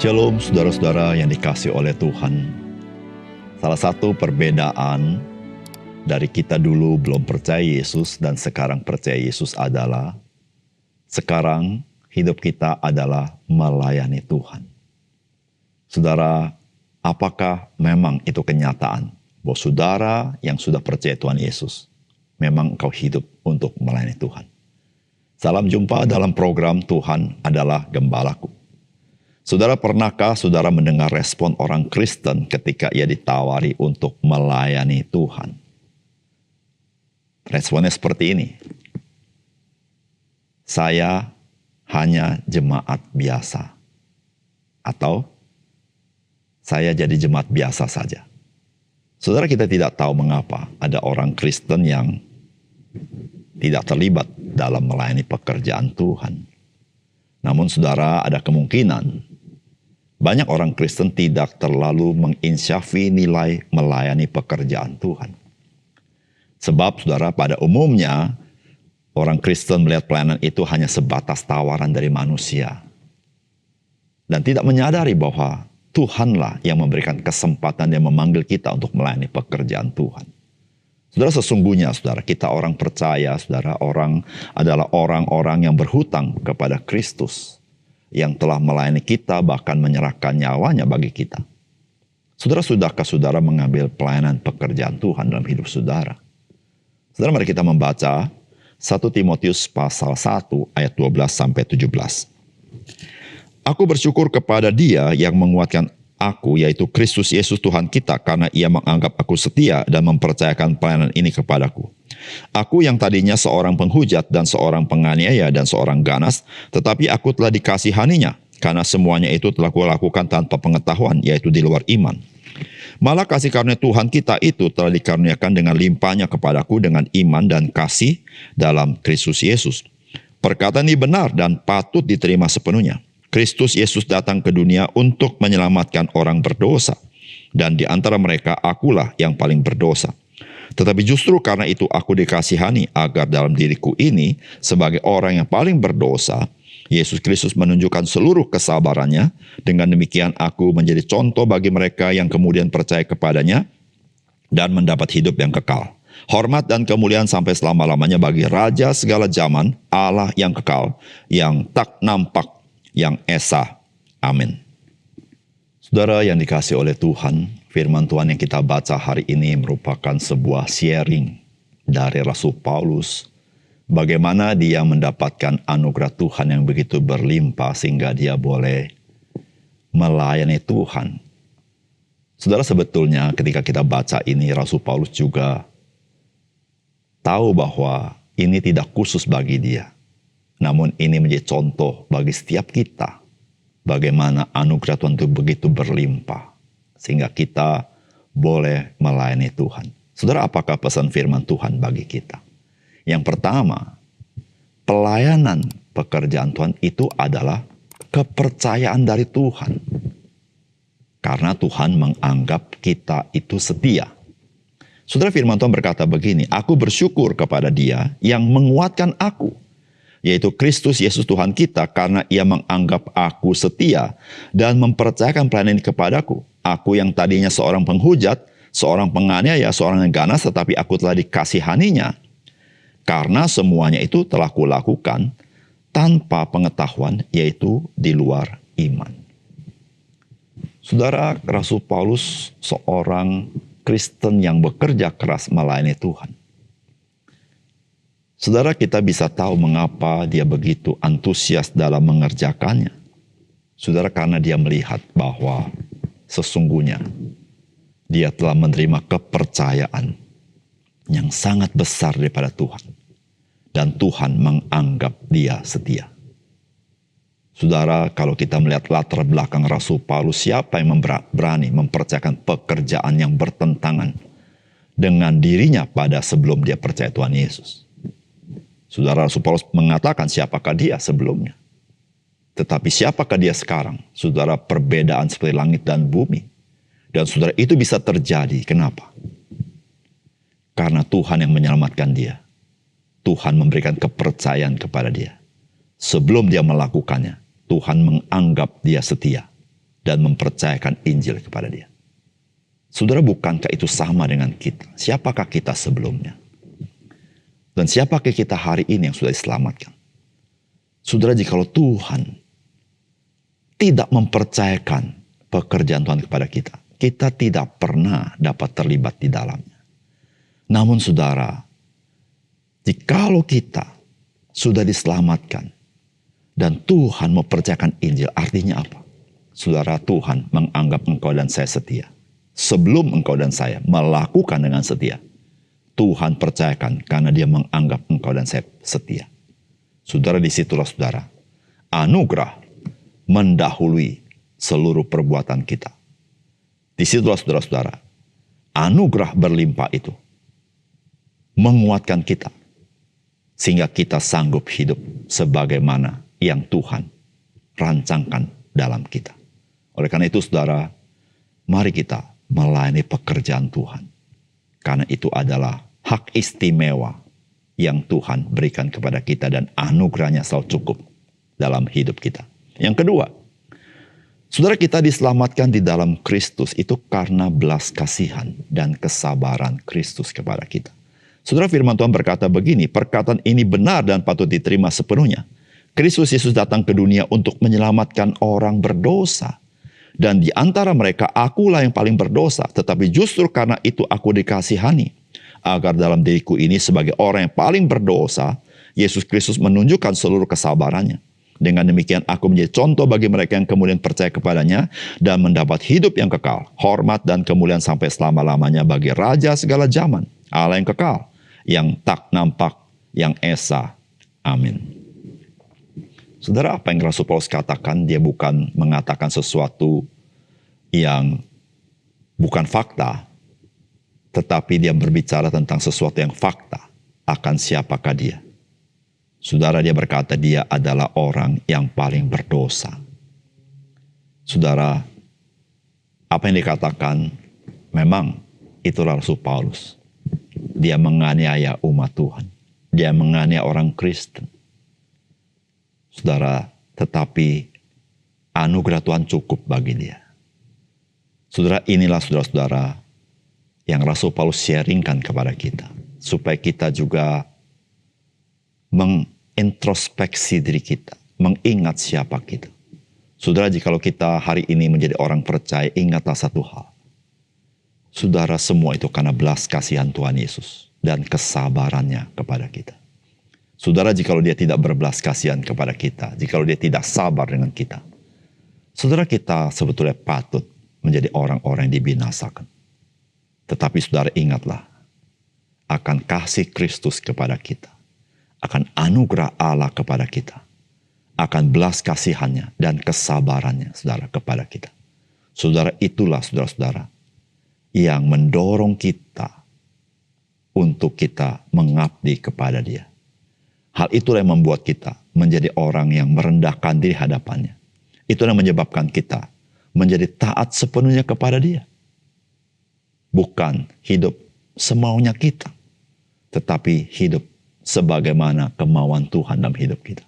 Shalom saudara-saudara yang dikasihi oleh Tuhan. Salah satu perbedaan dari kita dulu belum percaya Yesus dan sekarang percaya Yesus adalah sekarang hidup kita adalah melayani Tuhan. Saudara, apakah memang itu kenyataan bahwa saudara yang sudah percaya Tuhan Yesus memang engkau hidup untuk melayani Tuhan? Salam jumpa dalam program Tuhan adalah Gembalaku. Saudara, pernahkah saudara mendengar respon orang Kristen ketika ia ditawari untuk melayani Tuhan? Responnya seperti ini. Saya hanya jemaat biasa. Atau saya jadi jemaat biasa saja. Saudara, kita tidak tahu mengapa ada orang Kristen yang tidak terlibat dalam melayani pekerjaan Tuhan. Namun saudara, ada kemungkinan banyak orang Kristen tidak terlalu menginsyafi nilai melayani pekerjaan Tuhan. Sebab saudara, pada umumnya orang Kristen melihat pelayanan itu hanya sebatas tawaran dari manusia. Dan tidak menyadari bahwa Tuhanlah yang memberikan kesempatan dan memanggil kita untuk melayani pekerjaan Tuhan. Saudara, sesungguhnya saudara, kita orang percaya, saudara, adalah orang-orang yang berhutang kepada Kristus, yang telah melayani kita bahkan menyerahkan nyawanya bagi kita. Saudara, sudahkah saudara mengambil pelayanan pekerjaan Tuhan dalam hidup saudara? Saudara, mari kita membaca 1 Timotius pasal 1 ayat 12-17. Aku bersyukur kepada Dia yang menguatkan aku, yaitu Kristus Yesus Tuhan kita, karena Ia menganggap aku setia dan mempercayakan pelayanan ini kepadaku. Aku yang tadinya seorang penghujat dan seorang penganiaya dan seorang ganas, tetapi aku telah dikasihaninya, karena semuanya itu telah kulakukan tanpa pengetahuan, yaitu di luar iman. Malah kasih karunia Tuhan kita itu telah dikaruniakan dengan limpahnya kepadaku dengan iman dan kasih dalam Kristus Yesus. Perkataan ini benar dan patut diterima sepenuhnya. Kristus Yesus datang ke dunia untuk menyelamatkan orang berdosa, dan di antara mereka akulah yang paling berdosa. Tetapi justru karena itu aku dikasihani, agar dalam diriku ini sebagai orang yang paling berdosa, Yesus Kristus menunjukkan seluruh kesabarannya. Dengan demikian aku menjadi contoh bagi mereka yang kemudian percaya kepadanya dan mendapat hidup yang kekal. Hormat dan kemuliaan sampai selama-lamanya bagi Raja segala zaman, Allah yang kekal, yang tak nampak, yang esa. Amin. Saudara yang dikasihi oleh Tuhan, firman Tuhan yang kita baca hari ini merupakan sebuah sharing dari Rasul Paulus. Bagaimana dia mendapatkan anugerah Tuhan yang begitu berlimpah sehingga dia boleh melayani Tuhan. Saudara, sebetulnya ketika kita baca ini, Rasul Paulus juga tahu bahwa ini tidak khusus bagi dia. Namun ini menjadi contoh bagi setiap kita. Bagaimana anugerah Tuhan itu begitu berlimpah, sehingga kita boleh melayani Tuhan. Saudara, apakah pesan firman Tuhan bagi kita? Yang pertama, pelayanan pekerjaan Tuhan itu adalah kepercayaan dari Tuhan. Karena Tuhan menganggap kita itu setia. Saudara, firman Tuhan berkata begini, aku bersyukur kepada Dia yang menguatkan aku, yaitu Kristus Yesus Tuhan kita, karena Ia menganggap aku setia dan mempercayakan pelayanan ini kepadaku. Aku yang tadinya seorang penghujat, seorang penganiaya, seorang yang ganas, tetapi aku telah dikasihaninya. Karena semuanya itu telah kulakukan tanpa pengetahuan, yaitu di luar iman. Saudara, Rasul Paulus seorang Kristen yang bekerja keras melayani Tuhan. Saudara, kita bisa tahu mengapa dia begitu antusias dalam mengerjakannya. Saudara, karena dia melihat bahwa sesungguhnya dia telah menerima kepercayaan yang sangat besar daripada Tuhan. Dan Tuhan menganggap dia setia. Saudara, kalau kita melihat latar belakang Rasul Paulus, siapa yang berani mempercayakan pekerjaan yang bertentangan dengan dirinya pada sebelum dia percaya Tuhan Yesus? Saudara, Rasul Paulus mengatakan siapakah dia sebelumnya. Tetapi siapakah dia sekarang? Saudara, perbedaan seperti langit dan bumi. Dan saudara, itu bisa terjadi. Kenapa? Karena Tuhan yang menyelamatkan dia. Tuhan memberikan kepercayaan kepada dia. Sebelum dia melakukannya, Tuhan menganggap dia setia. dan mempercayakan Injil kepada dia. Saudara, bukankah itu sama dengan kita? Siapakah kita sebelumnya? Dan siapakah kita hari ini yang sudah diselamatkan? Saudara, jikalau Tuhan tidak mempercayakan pekerjaan Tuhan kepada kita, kita tidak pernah dapat terlibat di dalamnya. Namun saudara, jikalau kita sudah diselamatkan dan Tuhan mempercayakan Injil, artinya apa? Saudara, Tuhan menganggap engkau dan saya setia. Sebelum engkau dan saya melakukan dengan setia, Tuhan percayakan karena dia menganggap engkau dan saya setia. Saudara, disitulah saudara, anugerah mendahului seluruh perbuatan kita. Disitulah saudara-saudara, anugerah berlimpah itu menguatkan kita, sehingga kita sanggup hidup sebagaimana yang Tuhan rancangkan dalam kita. Oleh karena itu saudara, mari kita melayani pekerjaan Tuhan. Karena itu adalah hak istimewa yang Tuhan berikan kepada kita dan anugerahnya selalu cukup dalam hidup kita. Yang kedua, saudara, kita diselamatkan di dalam Kristus itu karena belas kasihan dan kesabaran Kristus kepada kita. Saudara, firman Tuhan berkata begini, perkataan ini benar dan patut diterima sepenuhnya. Kristus Yesus datang ke dunia untuk menyelamatkan orang berdosa. Dan di antara mereka akulah yang paling berdosa, tetapi justru karena itu aku dikasihani. Agar dalam diriku ini sebagai orang yang paling berdosa, Yesus Kristus menunjukkan seluruh kesabarannya. Dengan demikian aku menjadi contoh bagi mereka yang kemudian percaya kepadanya dan mendapat hidup yang kekal, hormat dan kemuliaan sampai selama-lamanya bagi Raja segala zaman, Allah yang kekal, yang tak nampak, yang esa. Amin. Saudara, apa yang Rasul Paulus katakan, dia bukan mengatakan sesuatu yang bukan fakta, tetapi dia berbicara tentang sesuatu yang fakta akan siapakah dia. Saudara, dia berkata dia adalah orang yang paling berdosa. Saudara, apa yang dikatakan memang itulah Rasul Paulus. Dia menganiaya umat Tuhan. Dia menganiaya orang Kristen. Saudara, tetapi anugerah Tuhan cukup bagi dia. Saudara, inilah saudara-saudara yang Rasul Paulus sharingkan kepada kita. Supaya kita juga mengintrospeksi diri kita. Mengingat siapa kita. Saudara, jikalau kita hari ini menjadi orang percaya, ingatlah satu hal. Saudara, semua itu karena belas kasihan Tuhan Yesus dan kesabarannya kepada kita. Saudara, jikalau dia tidak berbelas kasihan kepada kita, jikalau dia tidak sabar dengan kita, saudara, kita sebetulnya patut menjadi orang-orang yang dibinasakan. Tetapi saudara, ingatlah akan kasih Kristus kepada kita, akan anugerah Allah kepada kita, akan belas kasihannya dan kesabarannya, saudara, kepada kita. Saudara, itulah saudara-saudara yang mendorong kita untuk kita mengabdi kepada dia. Hal itulah yang membuat kita menjadi orang yang merendahkan diri hadapannya. Itulah yang menyebabkan kita menjadi taat sepenuhnya kepada dia. Bukan hidup semaunya kita, tetapi hidup sebagaimana kemauan Tuhan dalam hidup kita.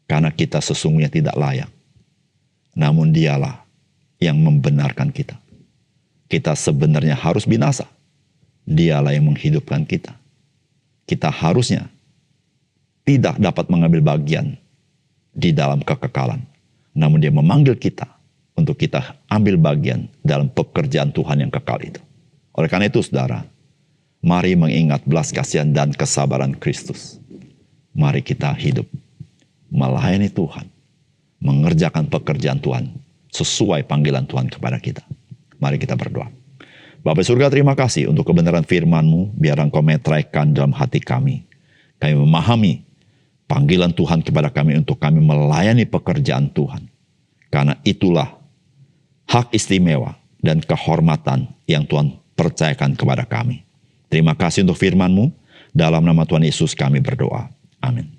Karena kita sesungguhnya tidak layak, namun dialah yang membenarkan kita. Kita sebenarnya harus binasa, dialah yang menghidupkan kita. Kita harusnya tidak dapat mengambil bagian di dalam kekekalan. Namun dia memanggil kita untuk kita ambil bagian dalam pekerjaan Tuhan yang kekal itu. Oleh karena itu saudara, mari mengingat belas kasihan dan kesabaran Kristus. Mari kita hidup melayani Tuhan, mengerjakan pekerjaan Tuhan sesuai panggilan Tuhan kepada kita. Mari kita berdoa. Bapa surga, terima kasih untuk kebenaran firman-Mu. Biar Engkau meteraikan dalam hati kami. Kami memahami panggilan Tuhan kepada kami untuk kami melayani pekerjaan Tuhan. Karena itulah hak istimewa dan kehormatan yang Tuhan percayakan kepada kami. Terima kasih untuk firman-Mu. Dalam nama Tuhan Yesus kami berdoa. Amin.